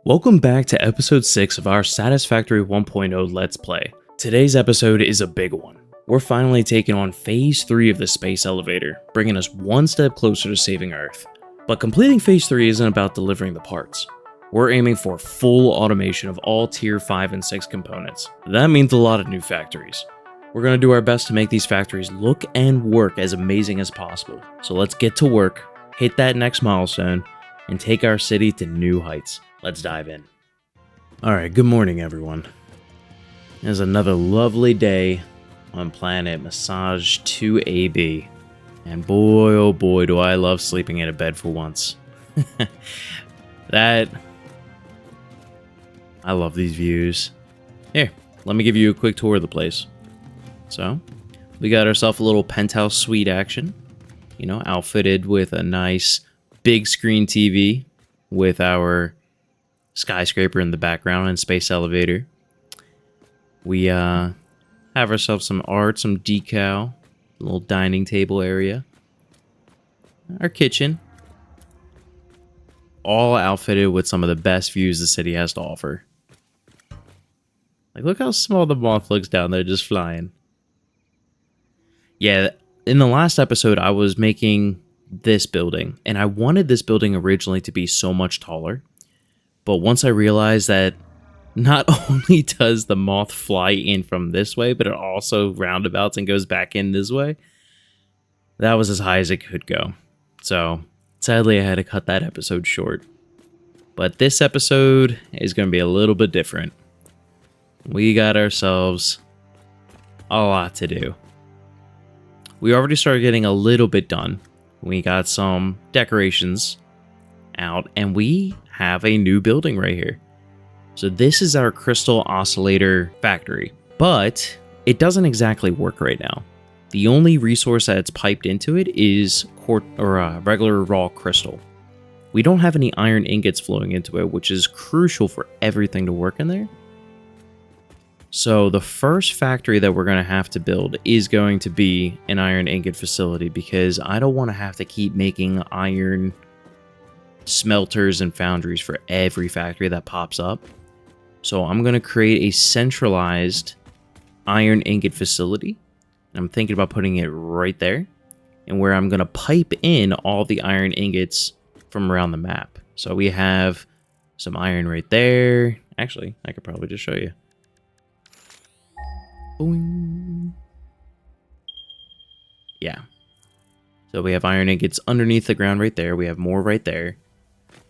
Welcome back to episode 6 of our Satisfactory 1.0 Let's Play. Today's episode is a big one. We're finally taking on phase 3 of the space elevator, bringing us one step closer to saving Earth. But completing phase 3 isn't about delivering the parts. We're aiming for full automation of all tier 5 and 6 components. That means a lot of new factories. We're going to do our best to make these factories look and work as amazing as possible. So let's get to work, hit that next milestone, and take our city to new heights. Let's dive in. Alright, good morning everyone. It's another lovely day on planet Massage 2AB. And boy oh boy do I love sleeping in a bed for once. I love these views. Here, let me give you a quick tour of the place. So, we got ourselves a little penthouse suite action. You know, outfitted with a nice big screen TV with our skyscraper in the background and space elevator. We have ourselves some art, some decal, a little dining table area. Our kitchen. All outfitted with some of the best views the city has to offer. Like, look how small the moth looks down there just flying. Yeah, in the last episode, I was making this building, and I wanted this building originally to be so much taller. But once I realized that not only does the moth fly in from this way, but it also roundabouts and goes back in this way, that was as high as it could go. So, sadly, I had to cut that episode short. But this episode is going to be a little bit different. We got ourselves a lot to do. We already started getting a little bit done. We got some decorations out, and we have a new building right here. So this is our crystal oscillator factory, but it doesn't exactly work right now. The only resource that's piped into it is regular raw crystal. We don't have any iron ingots flowing into it, which is crucial for everything to work in there. So the first factory that we're going to have to build is going to be an iron ingot facility, because I don't want to have to keep making iron smelters and foundries for every factory that pops up. So I'm going to create a centralized iron ingot facility. I'm thinking about putting it right there, and where I'm going to pipe in all the iron ingots from around the map. So we have some iron right there. Actually, I could probably just show you. Boing. Yeah. So we have iron ingots underneath the ground right there. We have more right there.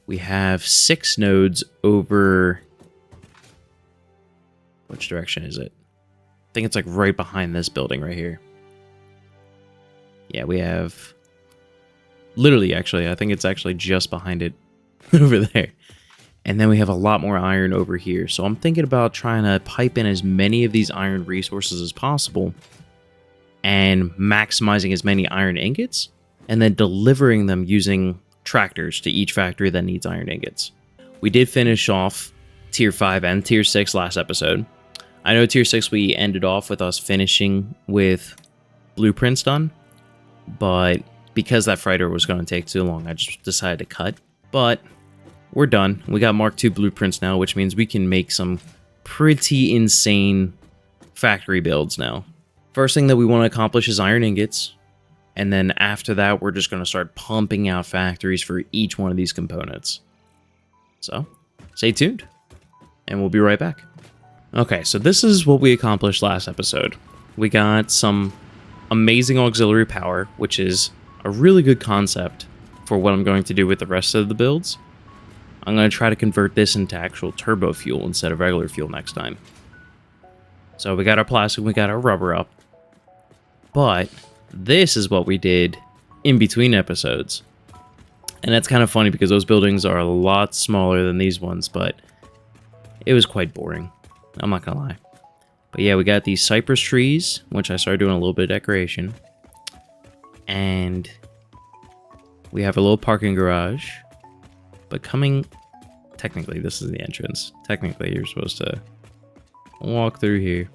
We have 6 nodes over... Which direction is it? I think it's like right behind this building right here. Yeah, we have... Literally, actually, I think it's actually just behind it over there. And then we have a lot more iron over here. So I'm thinking about trying to pipe in as many of these iron resources as possible and maximizing as many iron ingots, and then delivering them using tractors to each factory that needs iron ingots. We did finish off tier 5 and tier 6 last episode. I know tier 6 we ended off with us finishing with blueprints done, but because that freighter was going to take too long, I just decided to cut. But we're done. We got Mark II blueprints now, which means we can make some pretty insane factory builds now. First thing that we want to accomplish is iron ingots. And then after that, we're just going to start pumping out factories for each one of these components. So, stay tuned, and we'll be right back. Okay, so this is what we accomplished last episode. We got some amazing auxiliary power, which is a really good concept for what I'm going to do with the rest of the builds. I'm going to try to convert this into actual turbo fuel instead of regular fuel next time. So we got our plastic, we got our rubber up. But this is what we did in between episodes. And that's kind of funny because those buildings are a lot smaller than these ones, but it was quite boring. I'm not going to lie. But yeah, we got these cypress trees, which I started doing a little bit of decoration. And we have a little parking garage. But technically this is the entrance. Technically you're supposed to walk through here.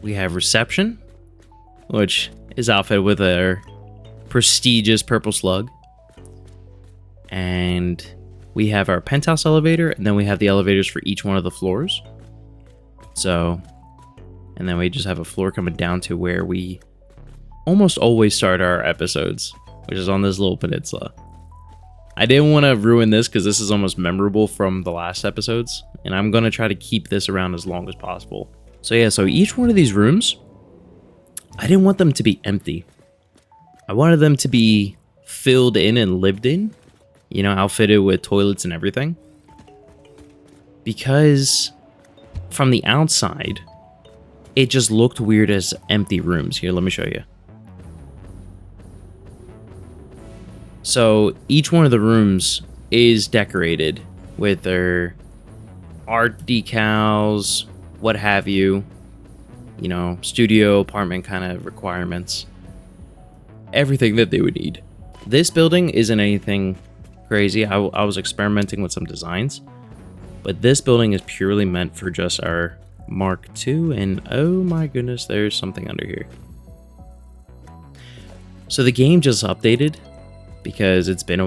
We have reception, which is outfitted with a prestigious purple slug. And we have our penthouse elevator, and then we have the elevators for each one of the floors. So, and then we just have a floor coming down to where we almost always start our episodes, which is on this little peninsula. I didn't want to ruin this because this is almost memorable from the last episodes, and I'm going to try to keep this around as long as possible. So yeah, so each one of these rooms, I didn't want them to be empty. I wanted them to be filled in and lived in, you know, outfitted with toilets and everything. Because from the outside, it just looked weird as empty rooms. Here, let me show you. So each one of the rooms is decorated with their art decals, what have you, you know, studio, apartment kind of requirements, everything that they would need. This building isn't anything crazy. I was experimenting with some designs, but this building is purely meant for just our Mark II, and oh my goodness, there's something under here. So the game just updated, because it's been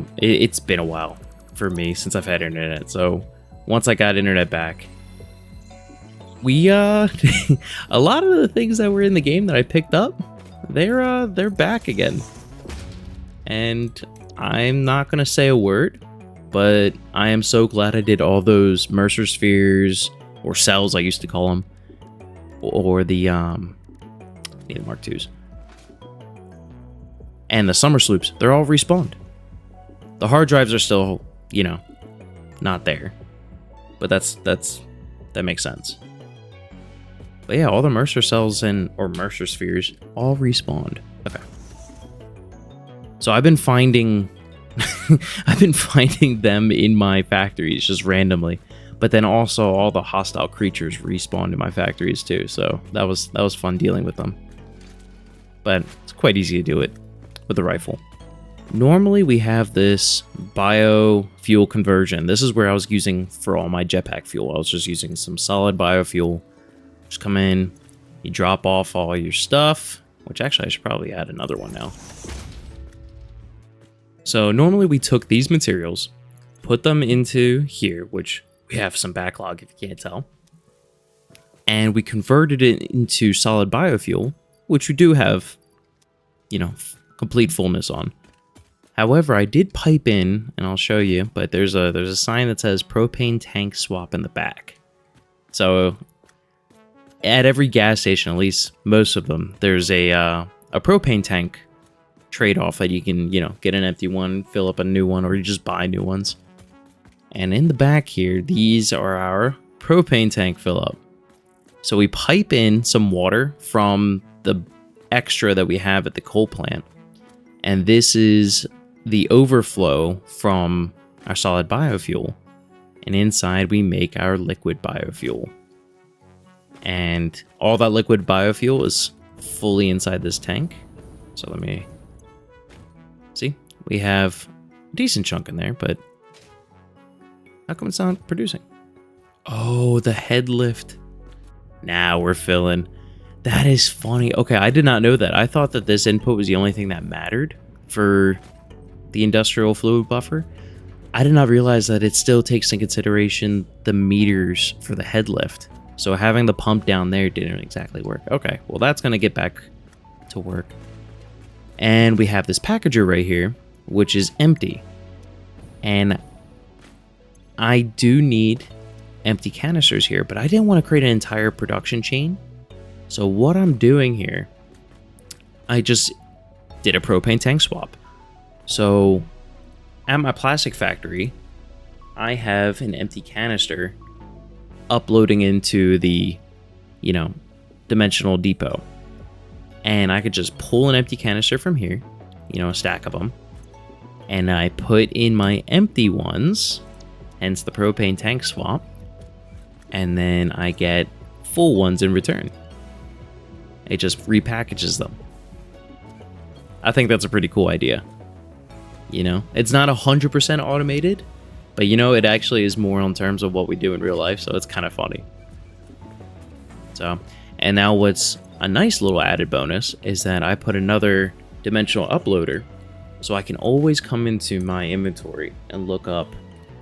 a while for me since I've had internet. So once I got internet back, we a lot of the things that were in the game that I picked up, they're back again. And I'm not gonna say a word, but I am so glad I did all those Mercer spheres, or cells I used to call them, or the Mark IIs. And the summer sloops, they're all respawned. The hard drives are still, you know, not there. But that makes sense. But yeah, all the Mercer cells or Mercer spheres all respawned. Okay. So I've been finding them in my factories just randomly. But then also all the hostile creatures respawned in my factories too. So that was fun dealing with them. But it's quite easy to do it with the rifle. Normally we have this biofuel conversion. This is where I was using for all my jetpack fuel. I was just using some solid biofuel. Just come in, you drop off all your stuff, which actually I should probably add another one now. So normally we took these materials, put them into here, which we have some backlog if you can't tell, and we converted it into solid biofuel, which we do have, you know, complete fullness on. However, I did pipe in, and I'll show you, but there's a sign that says propane tank swap in the back. So at every gas station, at least most of them, there's a propane tank trade-off that you can, you know, get an empty one, fill up a new one, or you just buy new ones. And in the back here, these are our propane tank fill-up. So we pipe in some water from the extra that we have at the coal plant, and this is the overflow from our solid biofuel, and inside we make our liquid biofuel. And all that liquid biofuel is fully inside this tank. So let me see, we have a decent chunk in there, but how come it's not producing? Oh, the head lift. Now we're filling. That is funny. Okay, I did not know that. I thought that this input was the only thing that mattered for the industrial fluid buffer. I did not realize that it still takes in consideration the meters for the head lift. So having the pump down there didn't exactly work. Okay, well that's going to get back to work. And we have this packager right here, which is empty. And I do need empty canisters here, but I didn't want to create an entire production chain. So what I'm doing here, I just did a propane tank swap. So at my plastic factory, I have an empty canister uploading into the, you know, dimensional depot. And I could just pull an empty canister from here, you know, a stack of them. And I put in my empty ones, hence the propane tank swap. And then I get full ones in return. It just repackages them. I think that's a pretty cool idea. You know, it's not 100% automated, but you know, it actually is more in terms of what we do in real life, so it's kind of funny. So, and now what's a nice little added bonus is that I put another dimensional uploader. So I can always come into my inventory and look up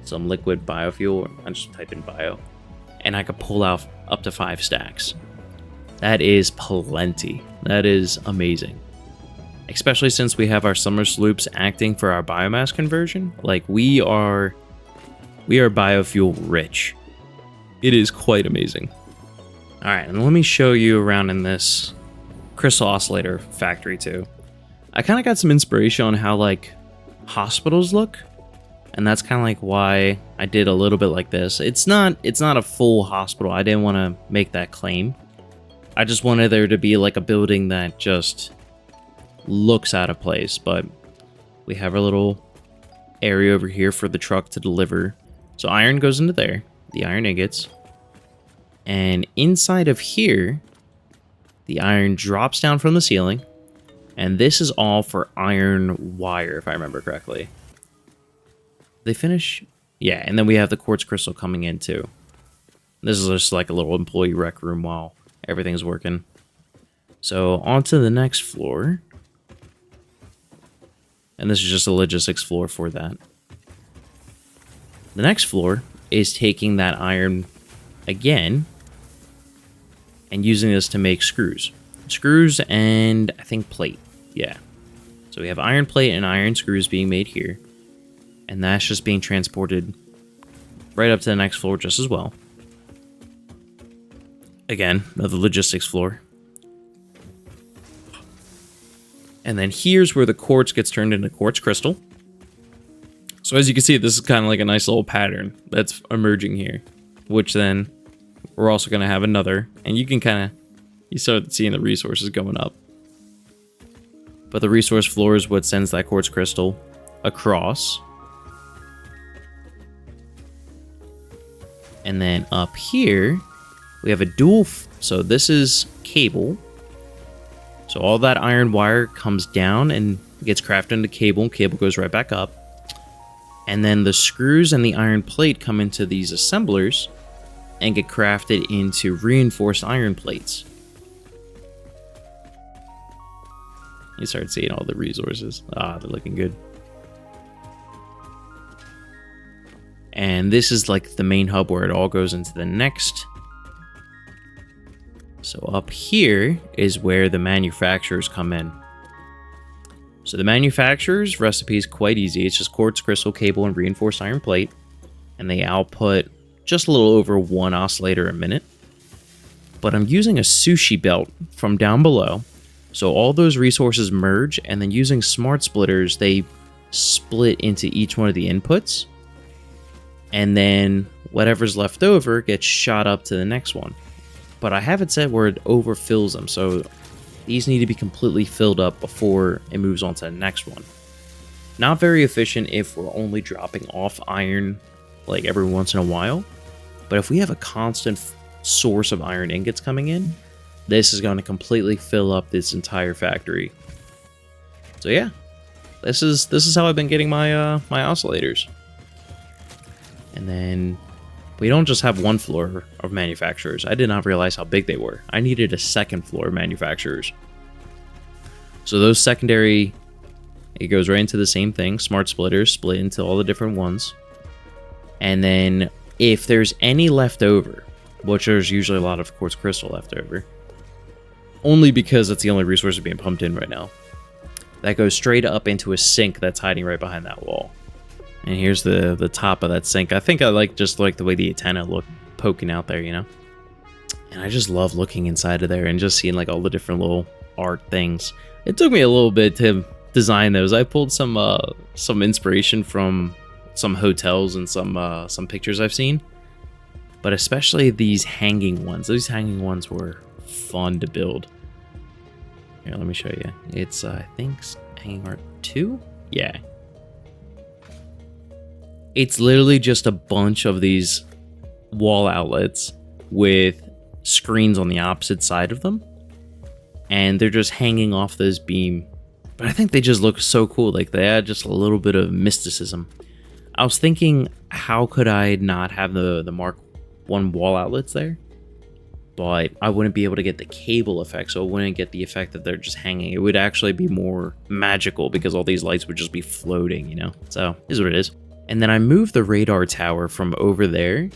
some liquid biofuel. I just type in bio, and I could pull out up to 5 stacks. That is plenty. That is amazing. Especially since we have our summer sloops acting for our biomass conversion. Like, we are biofuel rich. It is quite amazing. All right, and let me show you around in this crystal oscillator factory too. I kind of got some inspiration on how like hospitals look, and that's kind of like why I did a little bit like this. It's not a full hospital. I didn't want to make that claim. I just wanted there to be like a building that just looks out of place, but we have our little area over here for the truck to deliver. So iron goes into there, the iron ingots, and inside of here, the iron drops down from the ceiling, and this is all for iron wire, if I remember correctly. They finish? Yeah, and then we have the quartz crystal coming in too. This is just like a little employee rec room while everything's working. So on to the next floor. And this is just a logistics floor for that. The next floor is taking that iron again and using this to make screws. Screws and I think plate. Yeah. So we have iron plate and iron screws being made here. And that's just being transported right up to the next floor just as well. Again, another logistics floor. And then here's where the quartz gets turned into quartz crystal. So as you can see, this is kind of like a nice little pattern that's emerging here, which then we're also going to have another, and you can kind of, you start seeing the resources going up. But the resource floor is what sends that quartz crystal across. And then up here, we have a dual, so this is cable. So all that iron wire comes down and gets crafted into cable, and cable goes right back up. And then the screws and the iron plate come into these assemblers and get crafted into reinforced iron plates. You start seeing all the resources. Ah, they're looking good. And this is like the main hub where it all goes into the next. So up here is where the manufacturers come in. So the manufacturer's recipe is quite easy. It's just quartz crystal, cable, and reinforced iron plate. And they output just a little over 1 oscillator a minute. But I'm using a sushi belt from down below. So all those resources merge, and then using smart splitters, they split into each one of the inputs. And then whatever's left over gets shot up to the next one. But I have it set where it overfills them, so these need to be completely filled up before it moves on to the next one. Not very efficient if we're only dropping off iron like every once in a while, but if we have a constant source of iron ingots coming in, this is going to completely fill up this entire factory. So yeah, this is how I've been getting my my oscillators. And then we don't just have one floor of manufacturers. I did not realize how big they were. I needed a second floor of manufacturers. So those secondary, it goes right into the same thing. Smart splitters split into all the different ones. And then if there's any left over, which there's usually a lot of quartz crystal left over, only because that's the only resource being pumped in right now, that goes straight up into a sink that's hiding right behind that wall. And here's the top of that sink. I think I just like the way the antenna look poking out there, you know? And I just love looking inside of there and just seeing like all the different little art things. It took me a little bit to design those. I pulled some inspiration from some hotels and some pictures I've seen. But especially these hanging ones. These hanging ones were fun to build. Here, let me show you. It's I think hanging art 2? Yeah. It's literally just a bunch of these wall outlets with screens on the opposite side of them. And they're just hanging off this beam. But I think they just look so cool. Like they add just a little bit of mysticism. I was thinking, how could I not have the Mark 1 wall outlets there? but I wouldn't be able to get the cable effect, so I wouldn't get the effect that they're just hanging. It would actually be more magical because all these lights would just be floating, you know? So, is what it is. And then I moved the radar tower from over there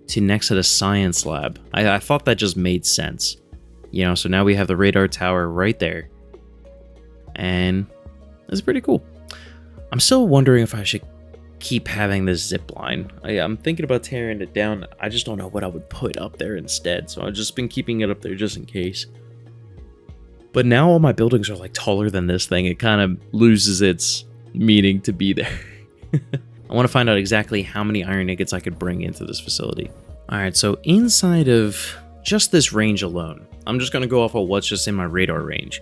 to next to the science lab. I thought that just made sense. You know, so now we have the radar tower right there. And it's pretty cool. I'm still wondering if I should keep having this zip line. I'm thinking about tearing it down. I just don't know what I would put up there instead. So I've just been keeping it up there just in case. But now all my buildings are like taller than this thing. It kind of loses its meaning to be there. I want to find out exactly how many iron ingots I could bring into this facility. All right, so inside of just this range alone, I'm just going to go off of what's just in my radar range.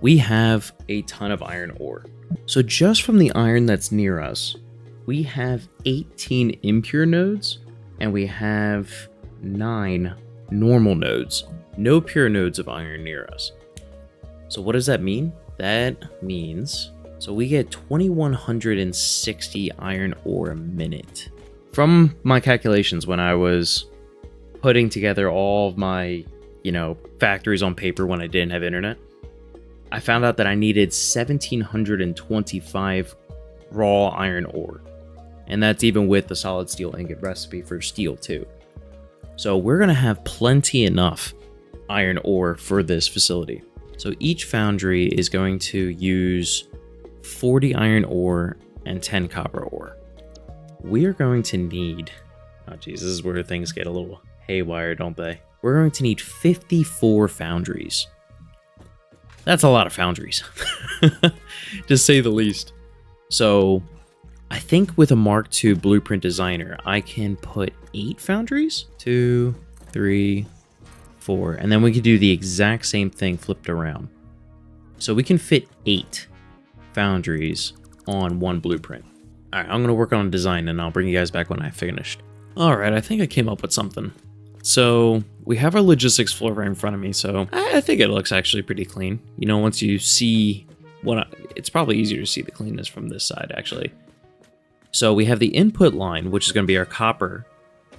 We have a ton of iron ore. So just from the iron that's near us, we have 18 impure nodes, and we have 9 normal nodes. No pure nodes of iron near us. So what does that mean? That means, so we get 2,160 iron ore a minute. From my calculations when I was putting together all of my, factories on paper when I didn't have internet, I found out that I needed 1,725 raw iron ore. And that's even with the solid steel ingot recipe for steel too. So we're going to have plenty enough iron ore for this facility. So each foundry is going to use 40 iron ore and 10 copper ore. We are going to need, oh geez, this is where things get a little haywire, don't they? We're going to need 54 foundries. That's a lot of foundries, to say the least. So I think with a Mark II blueprint designer, I can put 8 foundries. 2, 3, 4. And then we could do the exact same thing flipped around. So we can fit 8 foundries on one blueprint. All right, I'm going to work on design and I'll bring you guys back when I finished. All right, I think I came up with something. So we have our logistics floor right in front of me, so I think it looks actually pretty clean. Once you see it's probably easier to see the cleanness from this side, actually. So we have the input line, which is going to be our copper,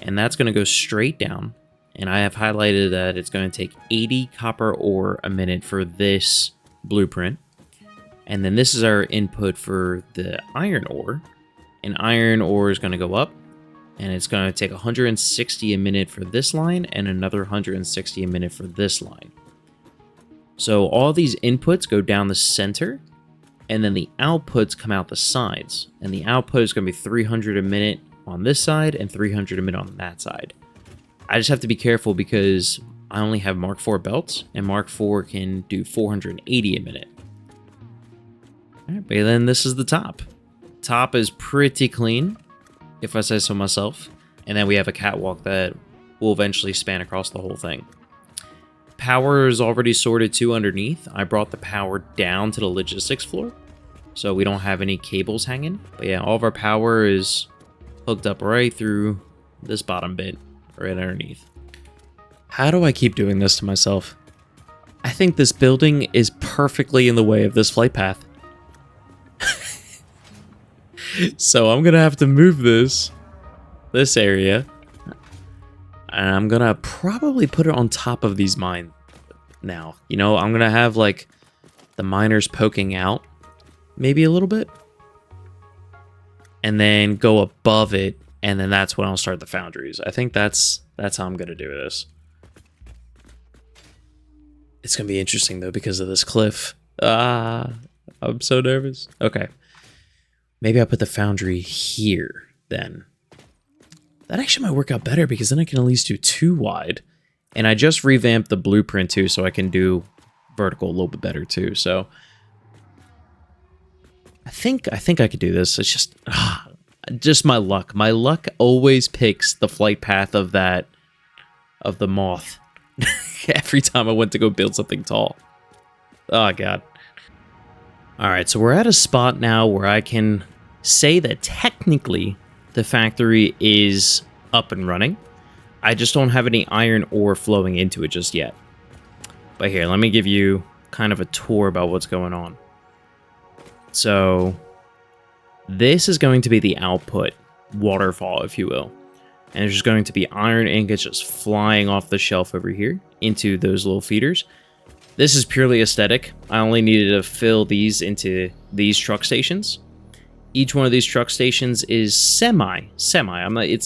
and that's going to go straight down. And I have highlighted that it's going to take 80 copper ore a minute for this blueprint. And then this is our input for the iron ore. And iron ore is going to go up. And it's going to take 160 a minute for this line and another 160 a minute for this line. So all these inputs go down the center, and then the outputs come out the sides. And the output is going to be 300 a minute on this side and 300 a minute on that side. I just have to be careful because I only have Mark IV belts, and Mark IV can do 480 a minute. All right, but then this is the top. Top is pretty clean, if I say so myself. And then we have a catwalk that will eventually span across the whole thing. Power is already sorted too underneath. I brought the power down to the logistics floor, so we don't have any cables hanging. But yeah, all of our power is hooked up right through this bottom bit, right underneath. How do I keep doing this to myself? I think this building is perfectly in the way of this flight path. So I'm gonna have to move this area, and I'm gonna probably put it on top of these mines now. I'm gonna have like the miners poking out maybe a little bit, and then go above it, and then that's when I'll start the foundries. I think that's how I'm gonna do this. It's gonna be interesting though because of this cliff. I'm so nervous. Okay. Maybe I put the foundry here, then. That actually might work out better, because then I can at least do 2 wide. And I just revamped the blueprint, too, so I can do vertical a little bit better, too. So I think I could do this. It's just my luck. My luck always picks the flight path of the moth. Every time I went to go build something tall. Oh, God. Alright, so we're at a spot now where I can say that technically the factory is up and running. I just don't have any iron ore flowing into it just yet. But here, let me give you kind of a tour about what's going on. So, this is going to be the output waterfall, if you will. And there's just going to be iron ingots just flying off the shelf over here into those little feeders. This is purely aesthetic. I only needed to fill these into these truck stations. Each one of these truck stations is semi. It's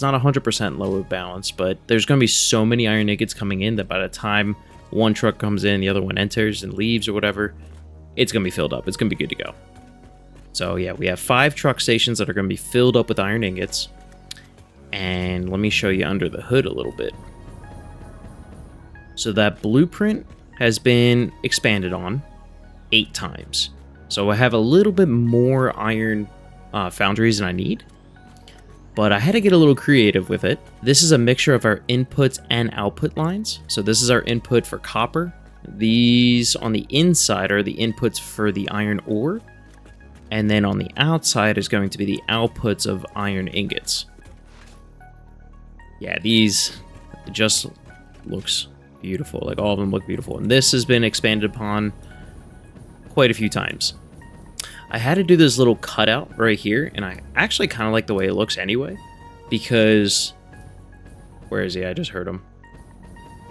not 100% load balance, but there's going to be so many iron ingots coming in that by the time one truck comes in, the other one enters and leaves or whatever, it's going to be filled up. It's going to be good to go. So yeah, we have 5 truck stations that are going to be filled up with iron ingots. And let me show you under the hood a little bit. So that blueprint has been expanded on 8 times. So I have a little bit more iron foundries than I need. But I had to get a little creative with it. This is a mixture of our inputs and output lines. So this is our input for copper. These on the inside are the inputs for the iron ore. And then on the outside is going to be the outputs of iron ingots. Yeah, these just looks beautiful. Like, all of them look beautiful. And this has been expanded upon quite a few times. I had to do this little cutout right here, and I actually kind of like the way it looks anyway, because... Where is he? I just heard him.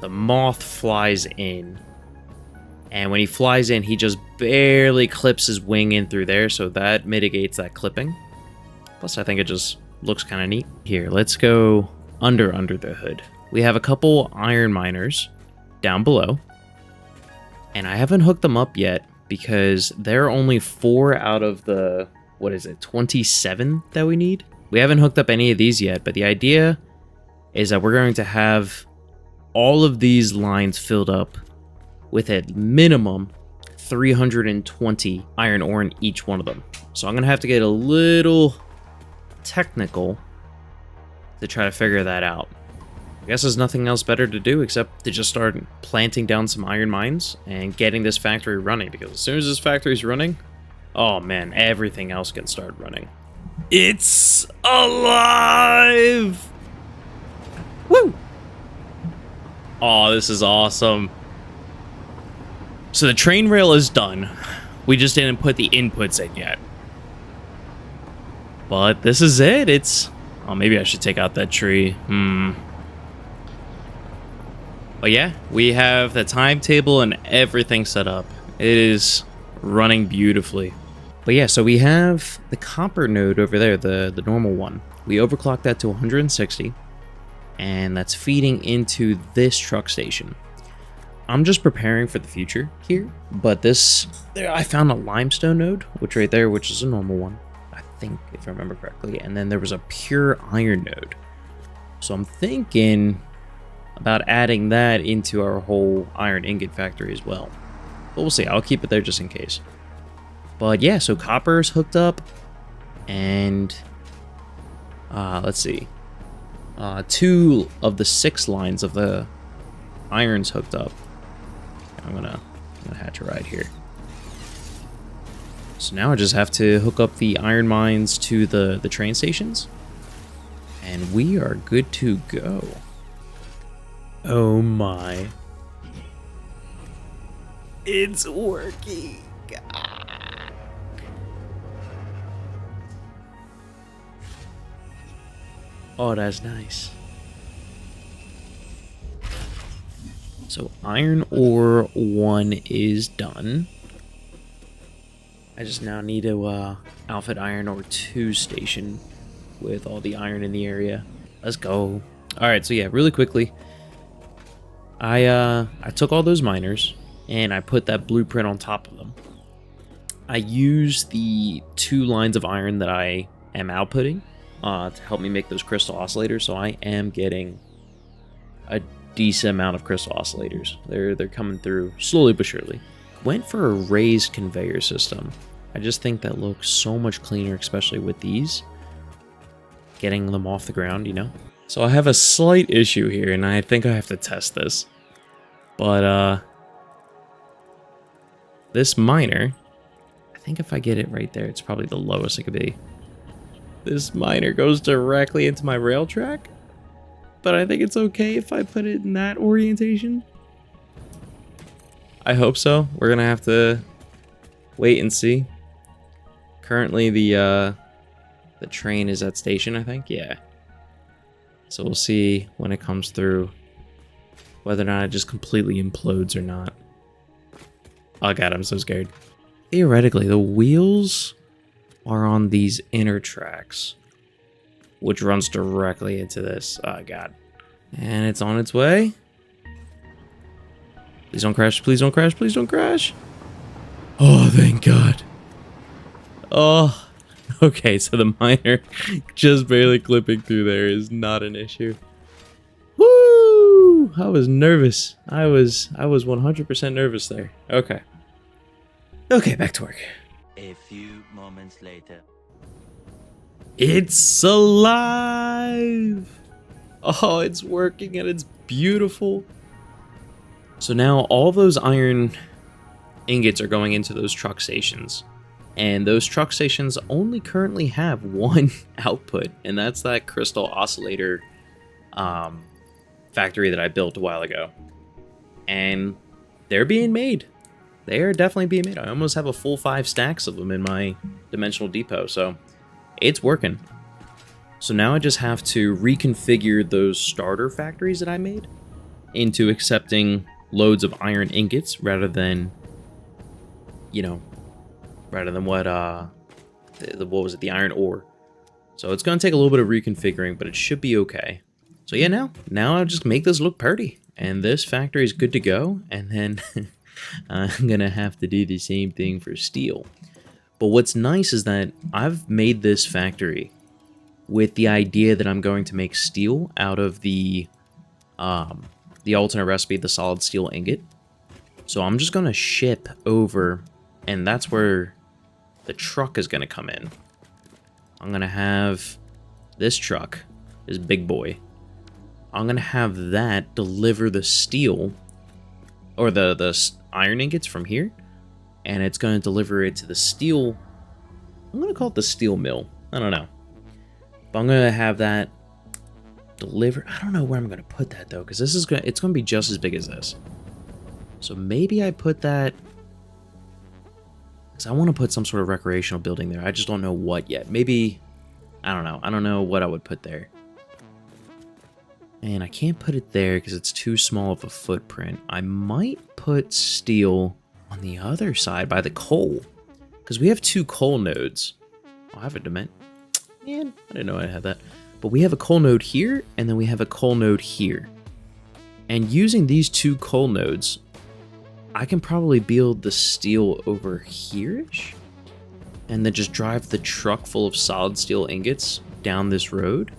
The moth flies in. And when he flies in, he just barely clips his wing in through there, so that mitigates that clipping. Plus, I think it just looks kind of neat. Here, let's go under the hood. We have a couple iron miners down below, and I haven't hooked them up yet because there are only 4 out of the, 27 that we need. We haven't hooked up any of these yet, but the idea is that we're going to have all of these lines filled up with at minimum 320 iron ore in each one of them. So I'm gonna have to get a little technical to try to figure that out. I guess there's nothing else better to do except to just start planting down some iron mines and getting this factory running, because as soon as this factory's running, oh man, everything else can start running. It's alive! Woo! Oh, this is awesome. So the train rail is done. We just didn't put the inputs in yet. But this is it. It's... Oh, maybe I should take out that tree. But yeah, we have the timetable and everything set up. It is running beautifully. But yeah, so we have the copper node over there, the normal one. We overclocked that to 160. And that's feeding into this truck station. I'm just preparing for the future here, but this, there, I found a limestone node, which is a normal one, I think, if I remember correctly, and then there was a pure iron node. So I'm thinking about adding that into our whole iron ingot factory as well. But we'll see, I'll keep it there just in case. But yeah, so copper's hooked up, and let's see, 2 of the 6 lines of the iron's hooked up. I'm gonna hatch a ride here. So now I just have to hook up the iron mines to the train stations, and we are good to go. Oh my. It's working. Oh, that's nice. So iron ore 1 is done. I just now need to outfit iron ore 2 station with all the iron in the area. Let's go. All right, so yeah, really quickly, I took all those miners and I put that blueprint on top of them. I used the 2 lines of iron that I am outputting to help me make those crystal oscillators. So I am getting a decent amount of crystal oscillators. They're coming through slowly but surely. Went for a raised conveyor system. I just think that looks so much cleaner, especially with these. Getting them off the ground, you know? So I have a slight issue here, and I think I have to test this. But, this miner, I think if I get it right there, it's probably the lowest it could be. This miner goes directly into my rail track. But I think it's okay if I put it in that orientation. I hope so. We're gonna have to wait and see. Currently, the train is at station, I think. Yeah. So we'll see when it comes through whether or not it just completely implodes or not. Oh god, I'm so scared. Theoretically, the wheels are on these inner tracks, which runs directly into this. Oh god. And it's on its way. Please don't crash, please don't crash, please don't crash. Oh, thank god. Oh, okay, so the miner just barely clipping through there is not an issue. Woo! I was nervous. I was 100% nervous there. Okay. Okay, back to work. A few moments later. It's alive! Oh, it's working and it's beautiful. So now all those iron ingots are going into those truck stations. And those truck stations only currently have one output, and that's that crystal oscillator factory that I built a while ago. And they're being made. They are definitely being made. I almost have a full 5 stacks of them in my dimensional depot, so it's working. So now I just have to reconfigure those starter factories that I made into accepting loads of iron ingots rather than, you know, what was it, the iron ore. So it's going to take a little bit of reconfiguring, but it should be okay. So yeah, now I'll just make this look pretty. And this factory is good to go. And then I'm going to have to do the same thing for steel. But what's nice is that I've made this factory with the idea that I'm going to make steel out of the alternate recipe, the solid steel ingot. So I'm just going to ship over, and that's where the truck is going to come in. I'm going to have this truck, this big boy. I'm going to have that deliver the steel, or the iron ingots from here. And it's going to deliver it to the steel. I'm going to call it the steel mill. I don't know. But I'm going to have that deliver. I don't know where I'm going to put that though, because it's going to be just as big as this. So maybe I put that, because I want to put some sort of recreational building there. I just don't know what yet. Maybe, I don't know. I don't know what I would put there. And I can't put it there because it's too small of a footprint. I might put steel on the other side by the coal, because we have 2 coal nodes. Oh, I have a dement. Man, I didn't know I had that. But we have a coal node here, and then we have a coal node here. And using these 2 coal nodes, I can probably build the steel over here-ish, and then just drive the truck full of solid steel ingots down this road.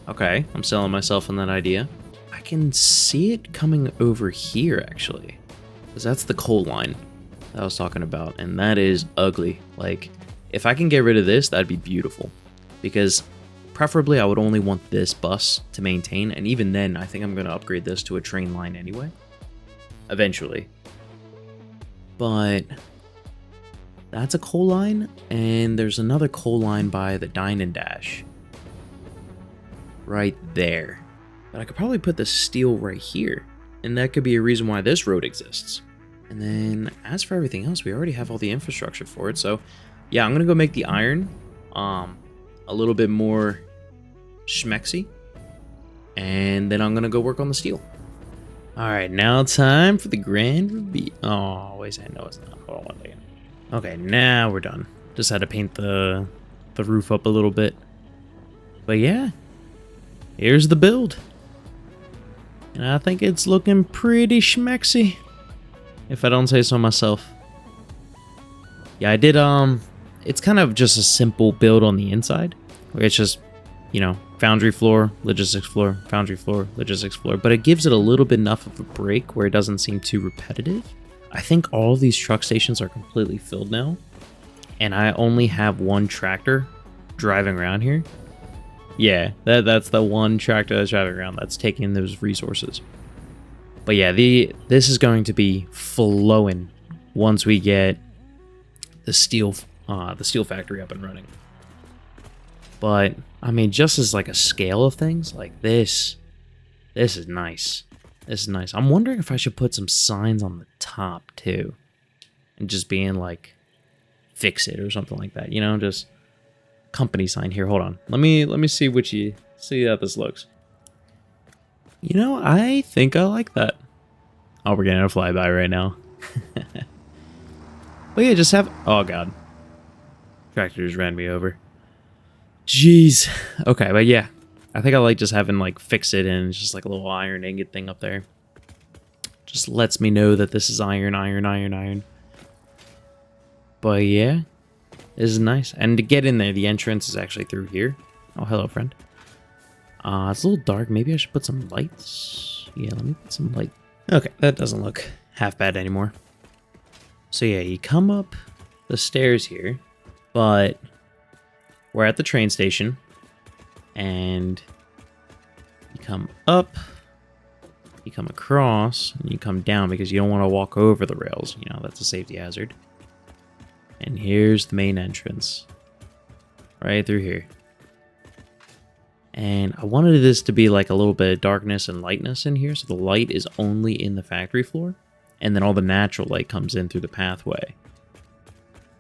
Okay, I'm selling myself on that idea. I can see it coming over here, actually, because that's the coal line that I was talking about, and that is ugly. Like, if I can get rid of this, that'd be beautiful, because preferably I would only want this bus to maintain, and even then, I think I'm going to upgrade this to a train line anyway, eventually. But that's a coal line, and there's another coal line by the Dine and Dash right there. But I could probably put the steel right here, and that could be a reason why this road exists. And then as for everything else, we already have all the infrastructure for it. So yeah, I'm gonna go make the iron a little bit more schmexy, and then I'm gonna go work on the steel. All right, now time for the grand reveal. Oh, wait a second, no, it's not. Hold on one second. Okay, now we're done. Just had to paint the roof up a little bit. But yeah, here's the build. And I think it's looking pretty schmexy, if I don't say so myself. Yeah, I did, it's kind of just a simple build on the inside, where it's just, you know, foundry floor, logistics floor, foundry floor, logistics floor, but it gives it a little bit enough of a break where it doesn't seem too repetitive. I think all of these truck stations are completely filled now, and I only have one tractor driving around here. Yeah, that's the one tractor that's driving around that's taking those resources. But yeah, this is going to be flowing once we get the steel factory up and running. But I mean, just as like a scale of things, like this is nice. This is nice. I'm wondering if I should put some signs on the top too, and just being like, fix it or something like that. You know, just company sign here. Hold on. Let me see how this looks. You know, I think I like that. Oh, we're getting a flyby right now. But yeah, just have... Oh, God. Tractor just ran me over. Jeez. Okay, but yeah. I think I like just having, like, fix it and just, like, a little iron ingot thing up there. Just lets me know that this is iron, iron, iron, iron. But yeah. This is nice. And to get in there, the entrance is actually through here. Oh, hello, friend. It's a little dark. Maybe I should put some lights. Yeah, let me put some light. Okay, that doesn't look half bad anymore. So yeah, you come up the stairs here, but we're at the train station, and you come up, you come across, and you come down because you don't want to walk over the rails. You know, that's a safety hazard. And here's the main entrance, right through here. And I wanted this to be like a little bit of darkness and lightness in here, so the light is only in the factory floor, and then all the natural light comes in through the pathway.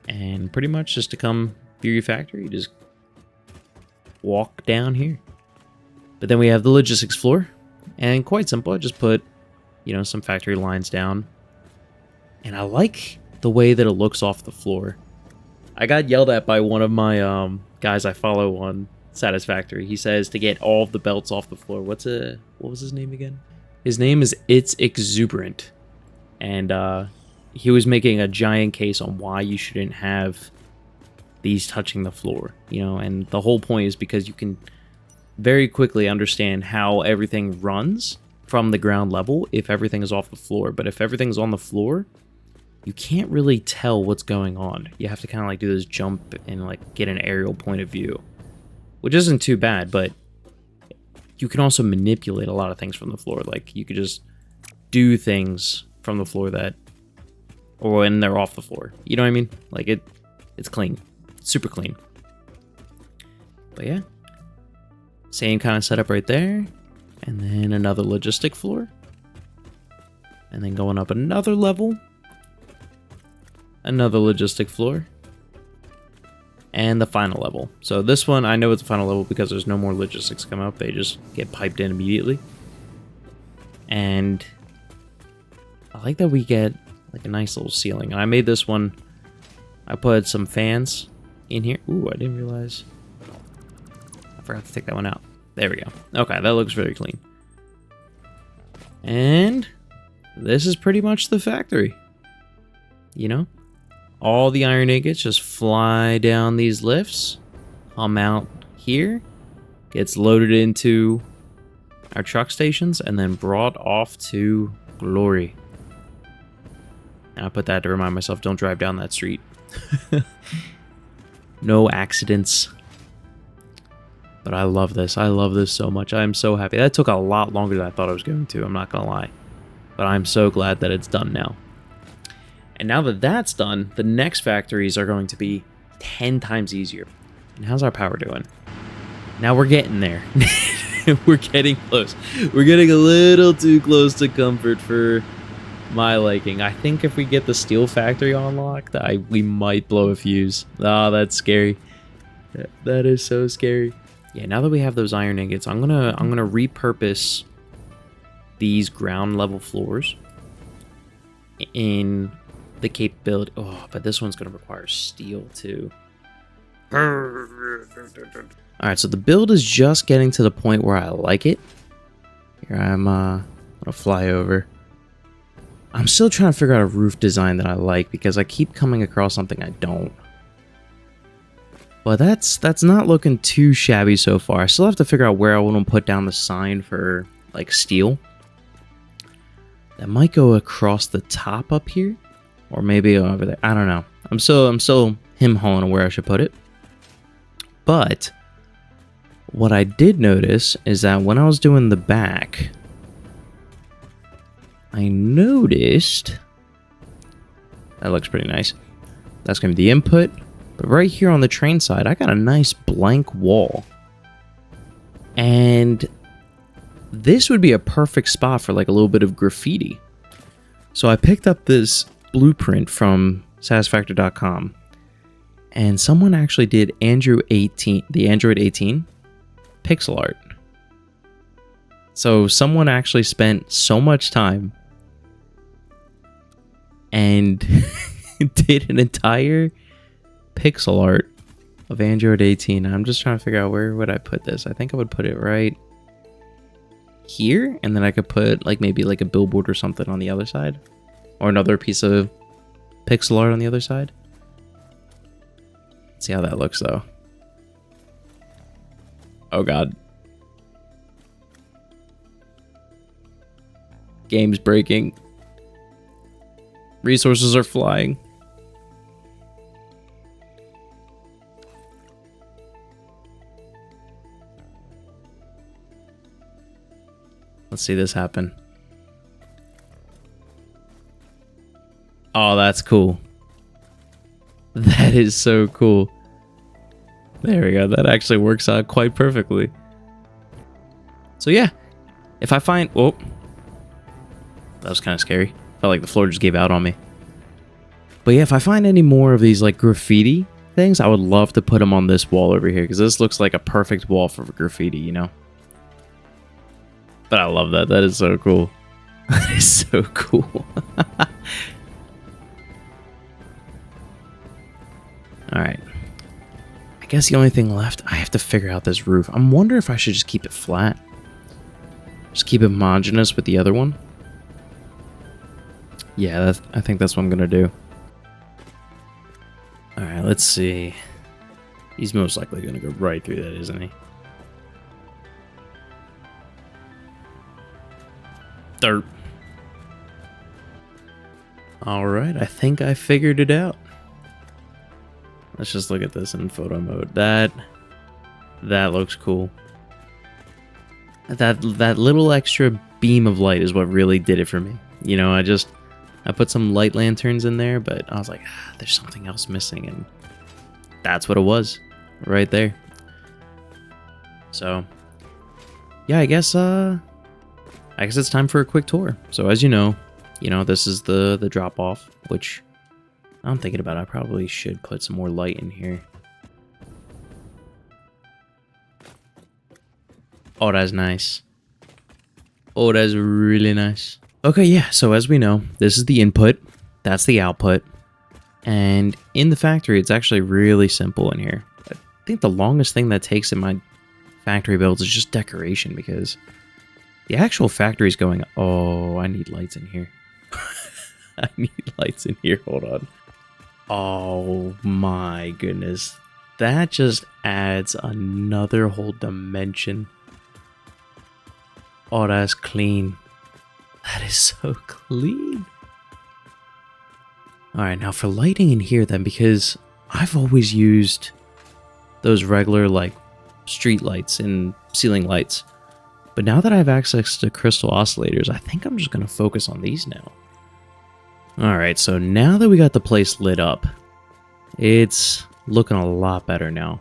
And pretty much just to come through your factory, you just walk down here. But then we have the logistics floor, and quite simple. I just put, you know, some factory lines down. And I like the way that it looks off the floor. I got yelled at by one of my guys I follow on Satisfactory. He says to get all of the belts off the floor. What was his name again? His name is It's Exuberant. And he was making a giant case on why you shouldn't have these touching the floor, you know, and the whole point is because you can very quickly understand how everything runs from the ground level if everything is off the floor. But if everything's on the floor, you can't really tell what's going on. You have to kind of like do this jump and like get an aerial point of view, which isn't too bad, but you can also manipulate a lot of things from the floor. Like you could just do things from the floor that, or when they're off the floor. You know what I mean? Like it's clean, it's super clean. But yeah, same kind of setup right there, and then another logistic floor, and then going up another level, another logistic floor, and the final level. So this one, I know it's the final level because there's no more logistics come up. They just get piped in immediately. And I like that we get like a nice little ceiling. And I made this one, I put some fans in here. Ooh, I didn't realize. I forgot to take that one out. There we go. Okay, that looks very clean. And this is pretty much the factory. You know? All the iron ingots just fly down these lifts, come out here, gets loaded into our truck stations, and then brought off to glory. And I put that to remind myself, don't drive down that street. No accidents. But I love this. I love this so much. I'm so happy. That took a lot longer than I thought I was going to. I'm not going to lie. But I'm so glad that it's done now. And now that that's done, the next factories are going to be 10 times easier. And how's our power doing? Now we're getting there. We're getting close. We're getting a little too close to comfort for my liking. I think if we get the steel factory unlocked, we might blow a fuse. Oh, that's scary. That is so scary. Yeah, now that we have those iron ingots, I'm gonna repurpose these ground level floors in the capability. Oh, but this one's gonna require steel too. Alright, so the build is just getting to the point where I like it. Here I'm gonna fly over. I'm still trying to figure out a roof design that I like because I keep coming across something I don't. But that's not looking too shabby so far. I still have to figure out where I want to put down the sign for like steel. That might go across the top up here, or maybe over there. I don't know. I'm still him-hawing on where I should put it. But what I did notice is that when I was doing the back, I noticed that looks pretty nice. That's gonna be the input. But right here on the train side, I got a nice blank wall. And this would be a perfect spot for like a little bit of graffiti. So I picked up this blueprint from Satisfactory.com. And someone actually did the Android 18 pixel art. So someone actually spent so much time and did an entire pixel art of Android 18. I'm just trying to figure out where would I put this. I think I would put it right here, and then I could put like maybe like a billboard or something on the other side, or another piece of pixel art on the other side. Let's see how that looks though. Oh god. Game's breaking. Resources are flying. Let's see this happen. Oh, that's cool. That is so cool. There we go. That actually works out quite perfectly. So yeah, if I find... Oh, that was kind of scary. Felt like the floor just gave out on me. But yeah, if I find any more of these like graffiti things, I would love to put them on this wall over here, because this looks like a perfect wall for graffiti, you know? But I love that. That is so cool. That is so cool. Alright. I guess the only thing left, I have to figure out this roof. I'm wondering if I should just keep it flat. Just keep it homogeneous with the other one. Yeah, I think that's what I'm going to do. Alright, let's see. He's most likely going to go right through that, isn't he? Dirt. Alright, I think I figured it out. Let's just look at this in photo mode. That looks cool. That little extra beam of light is what really did it for me. You know, I put some light lanterns in there, but I was like, there's something else missing, and that's what it was, right there. So, yeah, I guess it's time for a quick tour. So as you know, this is the drop off, which I'm thinking about. I probably should put some more light in here. Oh, that's nice. Oh, that's really nice. Okay, yeah, so as we know, this is the input, that's the output, and in the factory, it's actually really simple in here. I think the longest thing that takes in my factory builds is just decoration, because the actual factory is going... Oh, I need lights in here. I need lights in here, hold on. Oh my goodness. That just adds another whole dimension. Oh, that's clean. That is so clean. Alright, now for lighting in here then, because I've always used those regular like street lights and ceiling lights. But now that I have access to crystal oscillators, I think I'm just going to focus on these now. Alright, so now that we got the place lit up, it's looking a lot better now.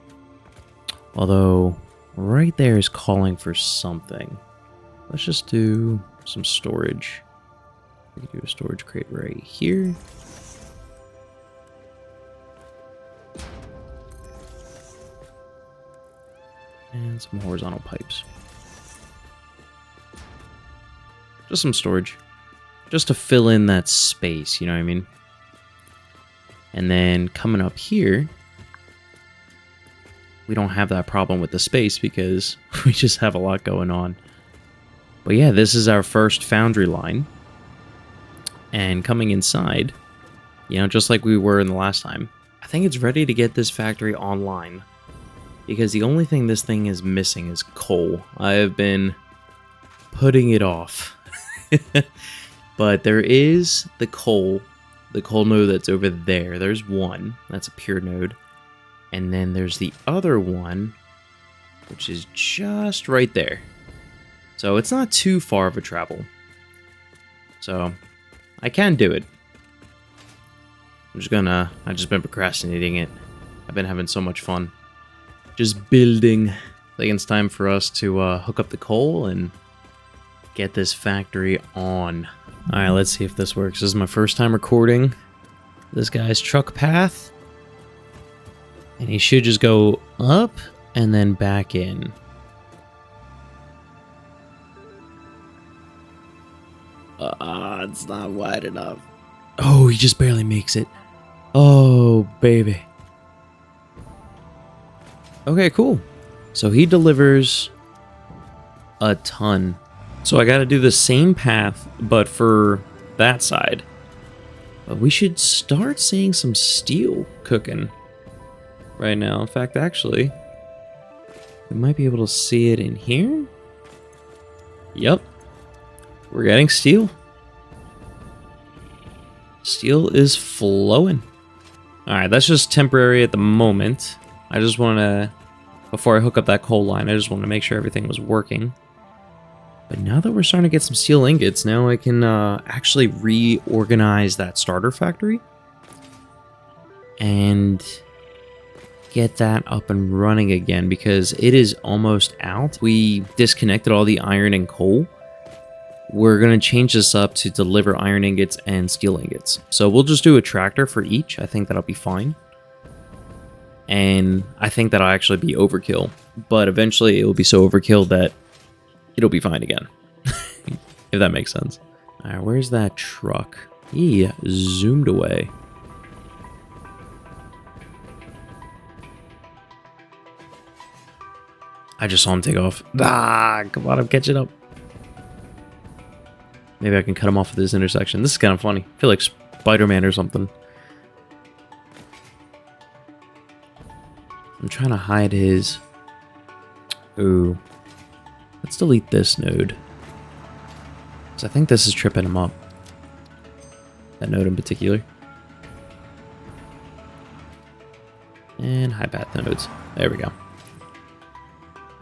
Although, right there is calling for something. Let's just do some storage. We can do a storage crate right here. And some horizontal pipes. Just some storage. Just to fill in that space, you know what I mean? And then coming up here, we don't have that problem with the space because we just have a lot going on. But yeah, this is our first foundry line. And coming inside, just like we were in the last time, I think it's ready to get this factory online. Because the only thing this thing is missing is coal. I have been putting it off. But there is the coal node that's over there. There's one, that's a pure node. And then there's the other one, which is just right there. So it's not too far of a travel. So I can do it. I've just been procrastinating it. I've been having so much fun. Just building. I think it's time for us to hook up the coal and get this factory on. Alright, let's see if this works. This is my first time recording this guy's truck path. And he should just go up and then back in. it's not wide enough. Oh, he just barely makes it. Oh, baby. Okay, cool. So he delivers a ton. So I got to do the same path, but for that side. But we should start seeing some steel cooking right now. In fact, actually, we might be able to see it in here. Yep. We're getting steel. Steel is flowing. Alright, that's just temporary at the moment. I just want to, before I hook up that coal line, I just want to make sure everything was working. But now that we're starting to get some steel ingots, now I can actually reorganize that starter factory. And get that up and running again, because it is almost out. We disconnected all the iron and coal. We're going to change this up to deliver iron ingots and steel ingots. So we'll just do a tractor for each. I think that'll be fine. And I think that'll actually be overkill. But eventually it will be so overkill that it'll be fine again. If that makes sense. Alright, where's that truck? He zoomed away. I just saw him take off. Ah, come on, I'm catching up. Maybe I can cut him off at this intersection. This is kind of funny. I feel like Spider-Man or something. I'm trying to hide his... Ooh. Let's delete this node. Because I think this is tripping him up. That node in particular. And high path nodes. There we go.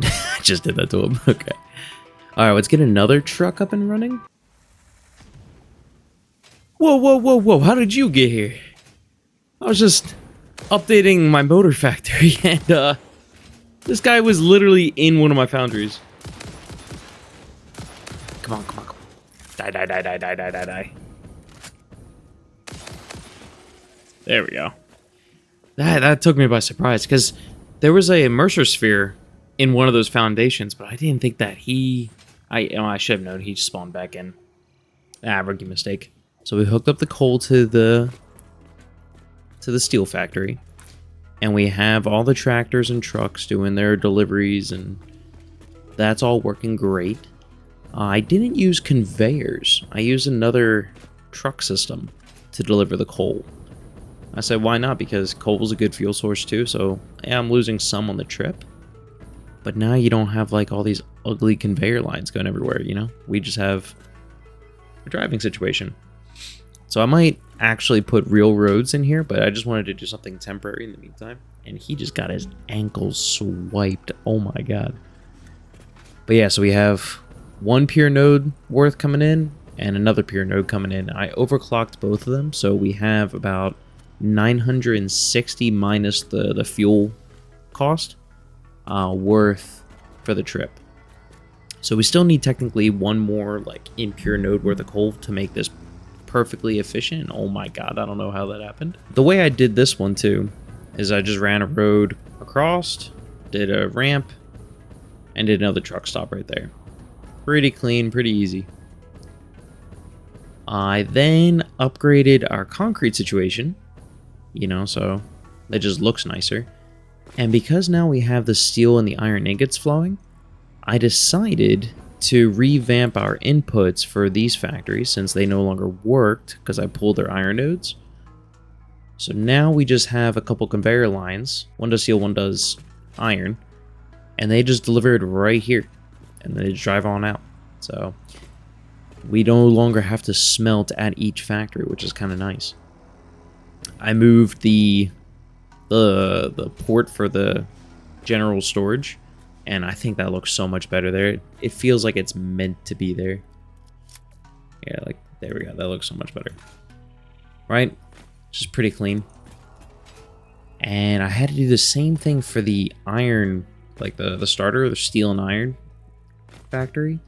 I just did that to him. Okay. Alright, let's get another truck up and running. Whoa, whoa, whoa, whoa. How did you get here? I was just updating my motor factory and this guy was literally in one of my foundries. Come on, come on, come on. Die, die, die, die, die, die, die, die. There we go. That took me by surprise, because there was a Mercer sphere in one of those foundations, but I didn't think that I should have known he spawned back in. Rookie mistake. So we hooked up the coal to the steel factory, and we have all the tractors and trucks doing their deliveries, and that's all working great. I didn't use conveyors. I used another truck system to deliver the coal. I said, why not? Because coal is a good fuel source too, so yeah, I'm losing some on the trip. But now you don't have like all these ugly conveyor lines going everywhere, you know? We just have a driving situation. So I might actually put real roads in here, but I just wanted to do something temporary in the meantime. And he just got his ankles swiped. Oh my god. But yeah, so we have one pure node worth coming in and another pure node coming in. I overclocked both of them, so we have about 960 minus the fuel cost worth for the trip. So we still need technically one more like impure node worth of coal to make this perfectly efficient. Oh my god, I don't know how that happened. The way I did this one too is I just ran a road across, did a ramp, and did another truck stop right there. Pretty clean, pretty easy. I then upgraded our concrete situation, you know, so it just looks nicer. And because now we have the steel and the iron ingots flowing, I decided to revamp our inputs for these factories since they no longer worked because I pulled their iron nodes. So now we just have a couple conveyor lines. One does steel, one does iron. And they just deliver it right here. And then they just drive on out. So we no longer have to smelt at each factory, which is kind of nice. I moved the port for the general storage, and I think that looks so much better there. It feels like it's meant to be there. Yeah, like, there we go. That looks so much better. Right? Just pretty clean. And I had to do the same thing for the iron, like the starter, the steel and iron factory.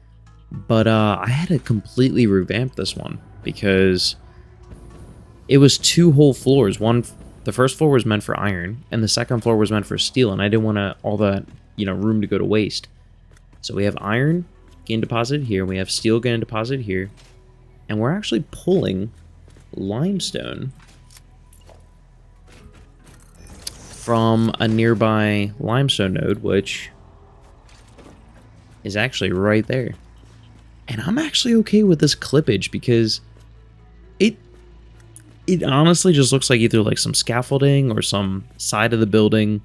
But I had to completely revamp this one because it was two whole floors. The first floor was meant for iron, and the second floor was meant for steel, and I didn't want all that, you know, room to go to waste. So we have iron getting deposited here, we have steel getting deposited here, And we're actually pulling limestone from a nearby limestone node, which is actually right there. And I'm actually okay with this clippage because it honestly just looks like either like some scaffolding or some side of the building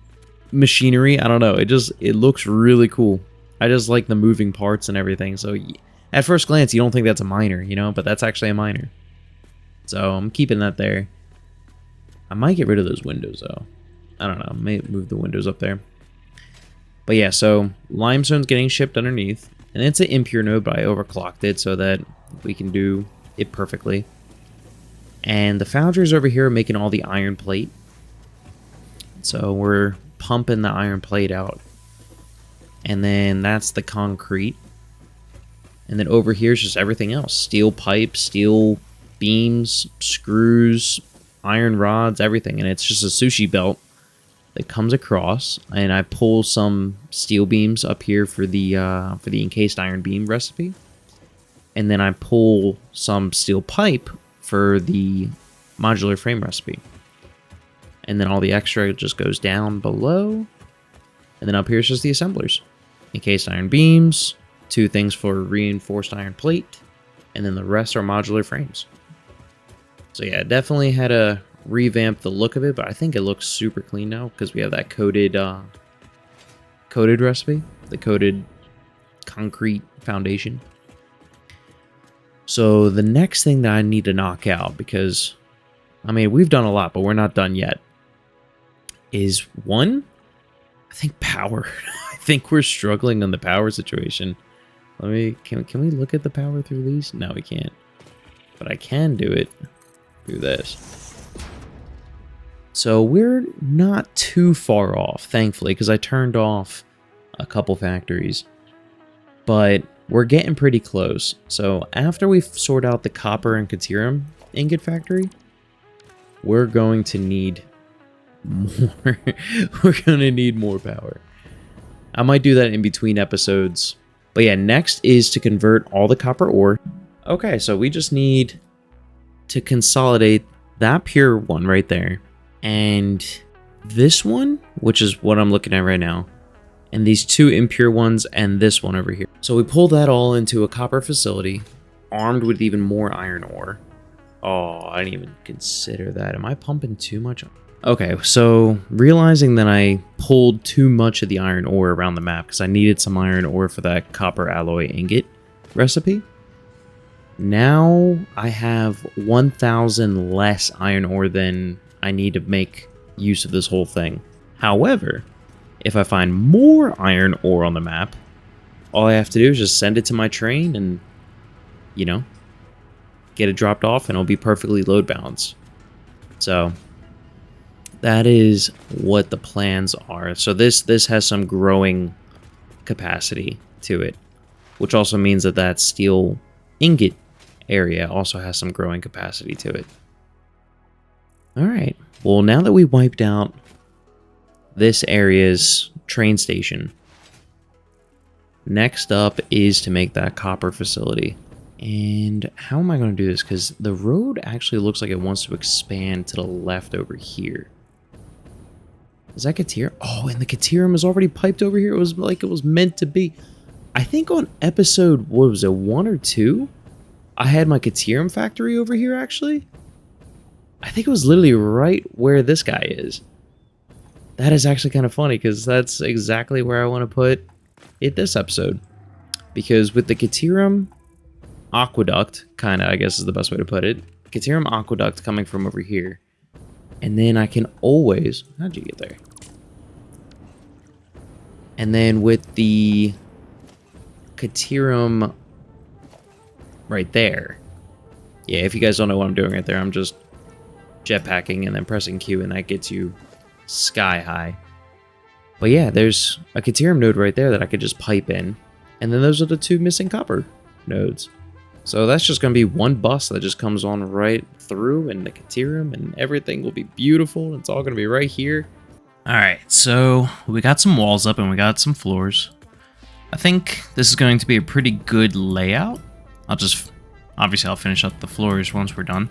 machinery. I don't know. It looks really cool. I just like the moving parts and everything. So at first glance, you don't think that's a miner, you know, but that's actually a miner. So I'm keeping that there. I might get rid of those windows though. I don't know. I may move the windows up there. But yeah, so limestone's getting shipped underneath. And it's an impure node, but I overclocked it so that we can do it perfectly. And the foundry's over here making all the iron plate. So we're pumping the iron plate out. And then that's the concrete. And then over here is just everything else. Steel pipes, steel beams, screws, iron rods, everything. And it's just a sushi belt that comes across, and I pull some steel beams up here for the encased iron beam recipe, and then I pull some steel pipe for the modular frame recipe, and then all the extra just goes down below, and then up here is just the assemblers, encased iron beams, 2 things for reinforced iron plate, and then the rest are modular frames. So yeah, definitely had a revamp the look of it, but I think it looks super clean now because we have that coated recipe, the coated concrete foundation. So the next thing that I need to knock out, because I mean we've done a lot but we're not done yet, is one, I think power. I think we're struggling on the power situation. Can we look at the power through these? No, we can't, but I can do it through this. So we're not too far off, thankfully, because I turned off a couple factories. But we're getting pretty close. So after we sort out the copper and Caterium ingot factory, we're going to need more. We're going to need more power. I might do that in between episodes. But yeah, next is to convert all the copper ore. Okay, so we just need to consolidate that pure one right there. And this one, which is what I'm looking at right now, and these 2 impure ones, and this one over here. So we pull that all into a copper facility, armed with even more iron ore. Oh, I didn't even consider that. Am I pumping too much? Okay, so realizing that I pulled too much of the iron ore around the map because I needed some iron ore for that copper alloy ingot recipe. Now I have 1,000 less iron ore than I need to make use of this whole thing. However, if I find more iron ore on the map, all I have to do is just send it to my train and, you know, get it dropped off and it'll be perfectly load balanced. So that is what the plans are. So this has some growing capacity to it, which also means that that steel ingot area also has some growing capacity to it. Alright, well now that we wiped out this area's train station, next up is to make that copper facility. And how am I going to do this? Because the road actually looks like it wants to expand to the left over here. Is that Caterium? Oh, and the Caterium is already piped over here. It was like it was meant to be. I think on episode, what was it, 1 or 2? I had my Caterium factory over here, actually. I think it was literally right where this guy is. That is actually kind of funny, because that's exactly where I want to put it this episode. Because with the Caterium aqueduct, kind of, I guess is the best way to put it. Caterium aqueduct coming from over here. And then I can always... How'd you get there? And then with the Caterium right there. Yeah, if you guys don't know what I'm doing right there, I'm just jetpacking and then pressing Q, and that gets you sky high. But yeah, there's a Caterium node right there that I could just pipe in. And then those are the 2 missing copper nodes. So that's just going to be one bus that just comes on right through, and the Caterium, and everything will be beautiful. It's all going to be right here. Alright, so we got some walls up and we got some floors. I think this is going to be a pretty good layout. I'll just Obviously, I'll finish up the floors once we're done.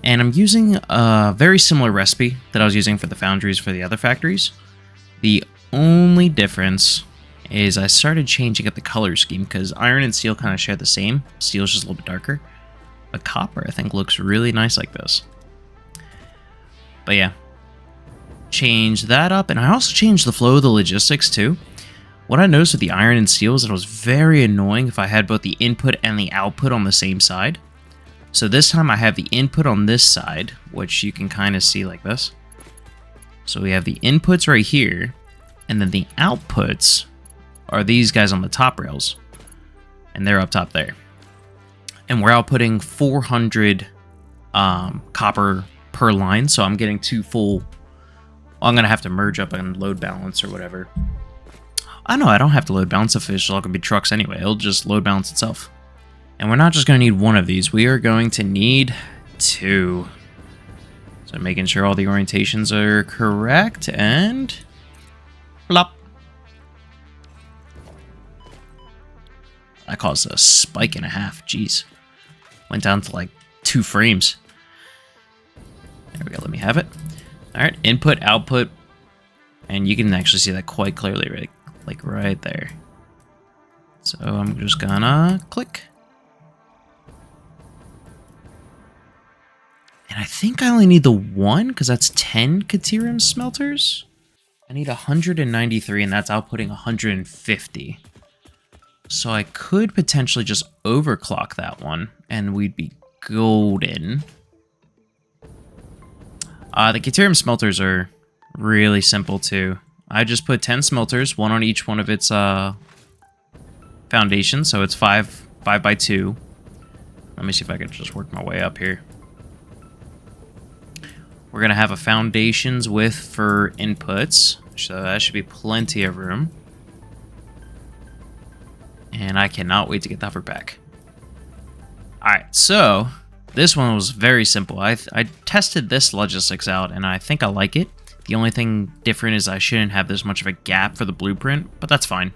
And I'm using a very similar recipe that I was using for the foundries for the other factories. The only difference is I started changing up the color scheme because iron and steel kind of share the same. Steel's just a little bit darker. But copper, I think, looks really nice like this. But yeah, change that up. And I also changed the flow of the logistics too. What I noticed with the iron and steel is that it was very annoying if I had both the input and the output on the same side. So this time I have the input on this side, which you can kind of see like this. So we have the inputs right here, and then the outputs are these guys on the top rails, and they're up top there. And we're outputting 400 copper per line, so I'm getting two full. I'm going to have to merge up and load balance or whatever. I know I don't have to load balance if it's all going to be trucks anyway. It'll just load balance itself. And we're not just going to need one of these. We are going to need two. So making sure all the orientations are correct and plop. That caused a spike and a half. Jeez. Went down to like 2 frames. There we go. Let me have it. All right. Input, output. And you can actually see that quite clearly, right? Like right there. So I'm just gonna click. And I think I only need the one, because that's 10 Caterium smelters. I need 193, and that's outputting 150. So I could potentially just overclock that one, and we'd be golden. The Caterium smelters are really simple, too. I just put 10 smelters, one on each one of its foundations, so it's 5 by 2. Let me see if I can just work my way up here. We're going to have a foundations width for inputs, so that should be plenty of room. And I cannot wait to get the hover pack. Alright, so this one was very simple. I tested this logistics out, and I think I like it. The only thing different is I shouldn't have this much of a gap for the blueprint, but that's fine.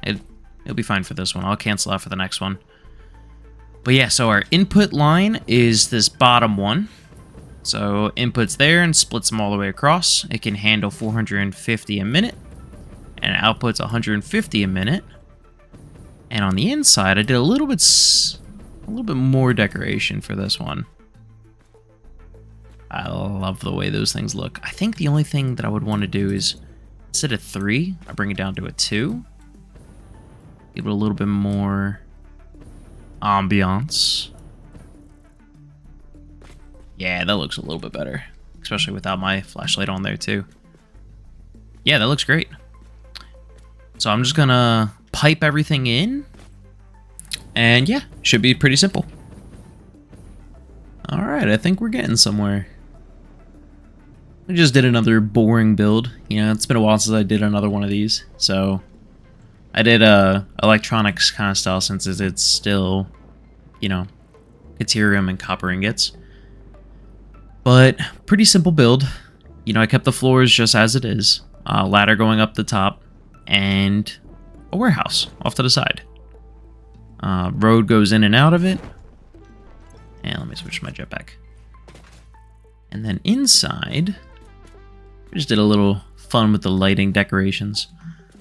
It'll be fine for this one. I'll cancel out for the next one. But yeah, so our input line is this bottom one. So input's there and splits them all the way across. It can handle 450 a minute, and output's 150 a minute. And on the inside, I did a little bit more decoration for this one. I love the way those things look. I think the only thing that I would want to do is, instead of 3, I bring it down to a 2. Give it a little bit more ambiance. Yeah, that looks a little bit better, especially without my flashlight on there too. Yeah, that looks great. So I'm just gonna pipe everything in, and yeah, should be pretty simple. All right, I think we're getting somewhere. I just did another boring build. You know, it's been a while since I did another one of these, so I did electronics kind of style since it's still, you know, Caterium and copper ingots. But pretty simple build. You know, I kept the floors just as it is. Ladder going up the top, and a warehouse off to the side. Road goes in and out of it. And let me switch to my jetpack. And then inside, I just did a little fun with the lighting decorations.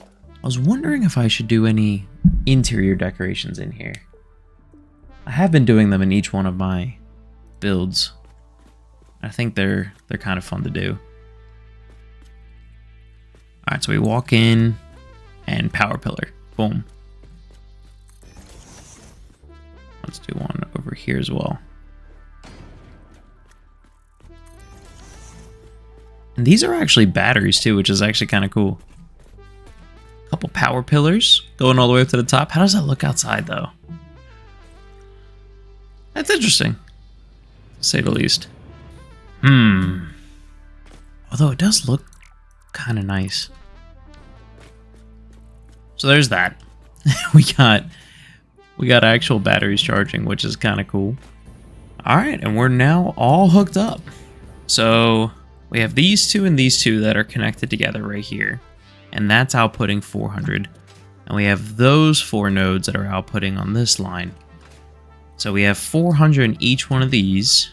I was wondering if I should do any interior decorations in here. I have been doing them in each one of my builds. I think they're kind of fun to do. Alright, so we walk in and power pillar. Boom. Let's do one over here as well. And these are actually batteries too, which is actually kind of cool. A couple power pillars going all the way up to the top. How does that look outside though? That's interesting, to say the least. Although it does look kind of nice. So there's that. we got actual batteries charging, which is kind of cool. All right, and we're now all hooked up. So we have these two and these two that are connected together right here, and that's outputting 400. And we have those 4 nodes that are outputting on this line. So we have 400 in each one of these.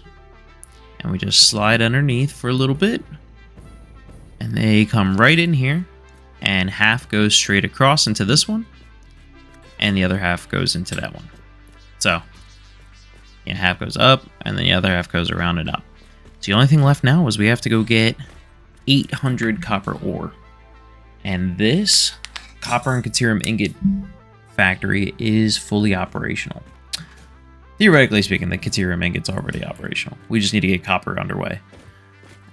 And we just slide underneath for a little bit. And they come right in here. And half goes straight across into this one. And the other half goes into that one. So, yeah, half goes up, and then the other half goes around and up. So the only thing left now is we have to go get 800 copper ore. And this copper and Caterium ingot factory is fully operational. Theoretically speaking, the Caterium ingot's already operational. We just need to get copper underway.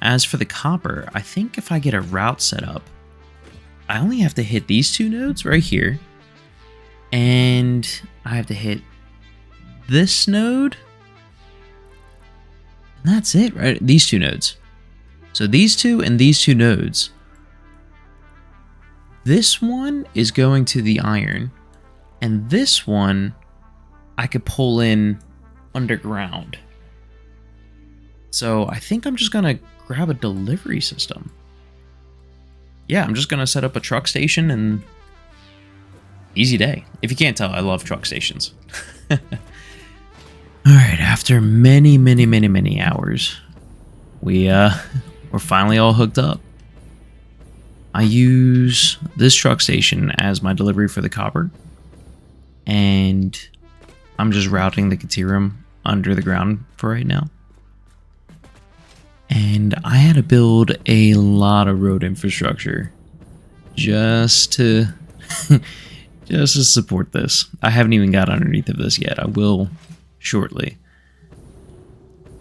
As for the copper, I think if I get a route set up, I only have to hit these two nodes right here. And I have to hit this node. And that's it, right? These two nodes. So these two and these two nodes. This one is going to the iron. And this one I could pull in underground. So I think I'm just going to grab a delivery system. Yeah, I'm just going to set up a truck station and easy day. If you can't tell, I love truck stations. Alright, after many hours, we're finally all hooked up. I use this truck station as my delivery for the copper. And I'm just routing the Caterium under the ground for right now. And I had to build a lot of road infrastructure just to just to support this. I haven't even got underneath of this yet. I will shortly.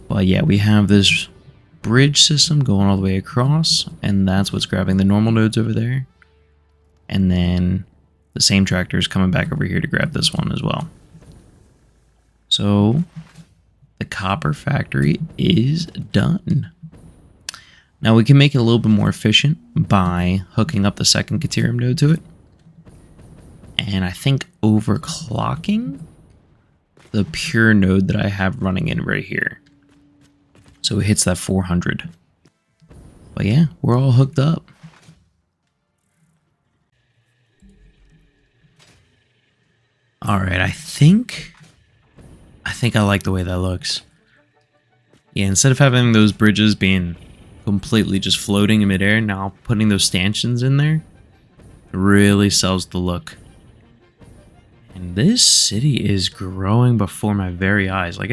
But yeah, we have this bridge system going all the way across, and that's what's grabbing the normal nodes over there. And then the same tractor is coming back over here to grab this one as well. So the copper factory is done. Now we can make it a little bit more efficient by hooking up the second Caterium node to it. And I think overclocking the pure node that I have running in right here. So it hits that 400. But yeah, we're all hooked up. Alright, I think I like the way that looks. Yeah, instead of having those bridges being completely just floating in midair, now putting those stanchions in there really sells the look. And this city is growing before my very eyes. Like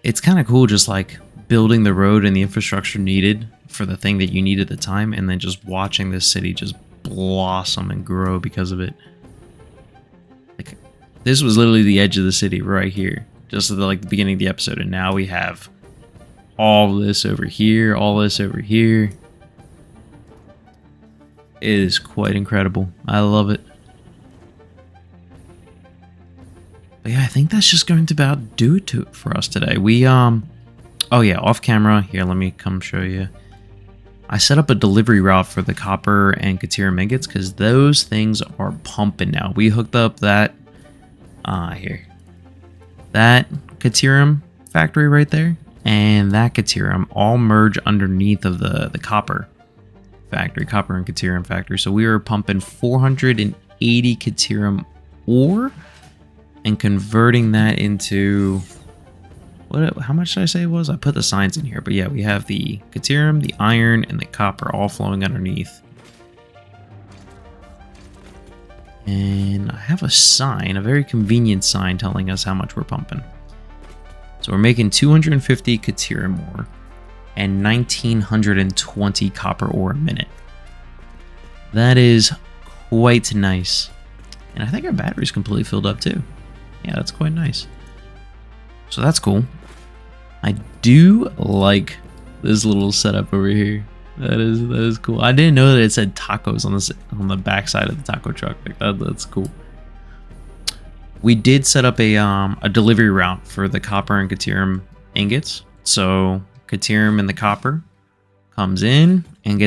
it's kind of cool just like building the road and the infrastructure needed for the thing that you need at the time, and then just watching this city just blossom and grow because of it. Like this was literally the edge of the city right here, just at the beginning of the episode, and now we have all this over here, all this over here. It is quite incredible. I love it. But yeah, I think that's just going to about do it for us today. We, oh yeah, off camera, here, let me come show you. I set up a delivery route for the copper and Caterium ingots because those things are pumping now. We hooked up that, here, that Caterium factory right there, and that Caterium all merge underneath of the copper factory, copper and Caterium factory. So we were pumping 480 Caterium ore and converting that into, how much did I say it was? I put the signs in here, but yeah, we have the Caterium, the iron, and the copper all flowing underneath. And I have a sign, a very convenient sign telling us how much we're pumping. So we're making 250 Caterium ore and 1920 copper ore a minute. That is quite nice. And I think our battery's completely filled up too. Yeah, that's quite nice. So that's cool. I do like this little setup over here. That is cool. I didn't know that it said tacos on the back side of the taco truck. Like that's cool. We did set up a delivery route for the copper and Caterium ingots. So Caterium and the copper comes in and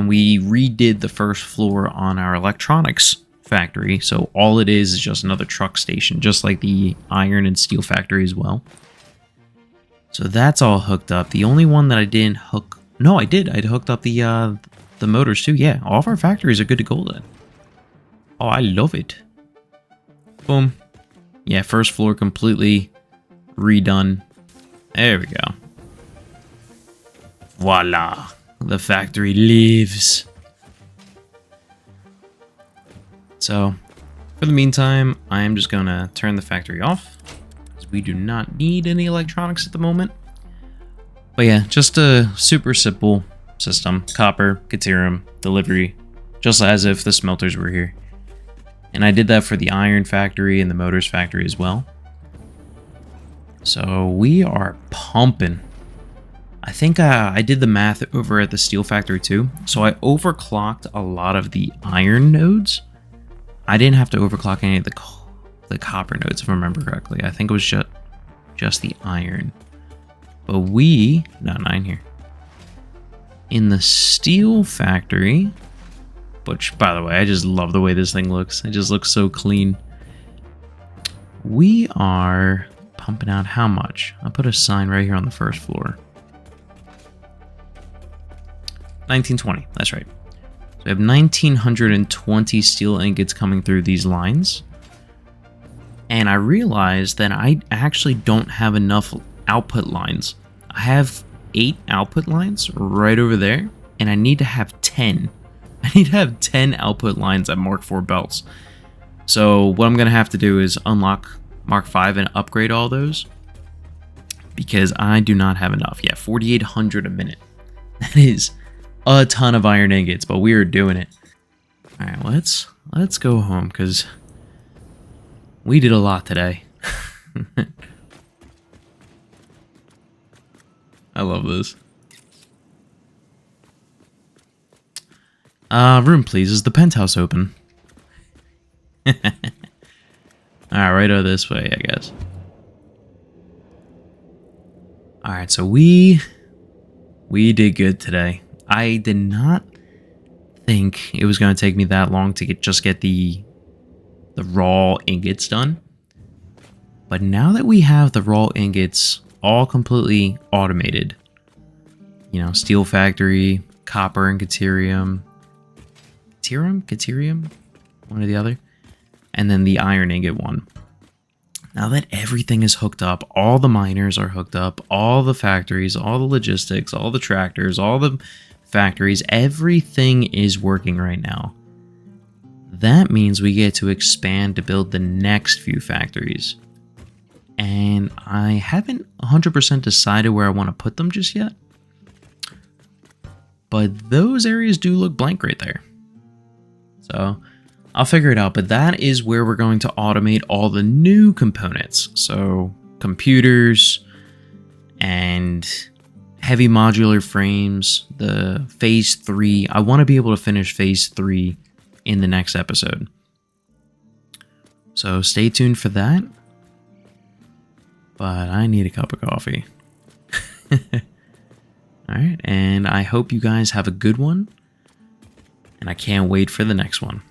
we redid the first floor on our electronics factory. So all it is just another truck station, just like the iron and steel factory as well. So that's all hooked up. The only one that I didn't hook, no, I did. I hooked up the motors too. Yeah, all of our factories are good to go then. Oh, I love it. Boom. Yeah, first floor completely redone. There we go. Voila. The factory lives. So, for the meantime, I am just going to turn the factory off, because we do not need any electronics at the moment. But yeah, just a super simple system. Copper, Caterium, delivery, just as if the smelters were here. And I did that for the iron factory and the motors factory as well. So we are pumping. I think I did the math over at the steel factory too. So I overclocked a lot of the iron nodes. I didn't have to overclock any of the copper nodes, if I remember correctly. I think it was just the iron. But not in here. In the steel factory, which, by the way, I just love the way this thing looks. It just looks so clean. We are pumping out how much? I'll put a sign right here on the first floor. 1920, that's right. So we have 1920 steel ingots coming through these lines. And I realized that I actually don't have enough output lines. I have 8 output lines right over there, and I need to have 10. I need to have 10 output lines at Mark IV belts. So what I'm going to have to do is unlock Mark V and upgrade all those, because I do not have enough. Yeah, 4,800 a minute. That is a ton of iron ingots, but we are doing it. All right, let's go home, because we did a lot today. I love this. Room, please. Is the penthouse open? Alright, right over this way, I guess. Alright, so we did good today. I did not think it was going to take me that long to just get the raw ingots done. But now that we have the raw ingots all completely automated, you know, steel factory, copper and Caterium, one or the other, and then the iron ingot one. Now that everything is hooked up, all the miners are hooked up, all the factories, all the logistics, all the tractors, all the factories, everything is working right now. That means we get to expand to build the next few factories. And I haven't 100% decided where I want to put them just yet. But those areas do look blank right there. So I'll figure it out, but that is where we're going to automate all the new components. So computers and heavy modular frames, the phase 3. I want to be able to finish phase 3 in the next episode. So stay tuned for that. But I need a cup of coffee. Alright, and I hope you guys have a good one. And I can't wait for the next one.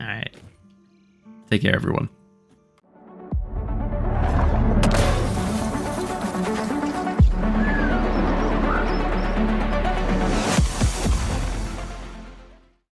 Alright. Take care, everyone.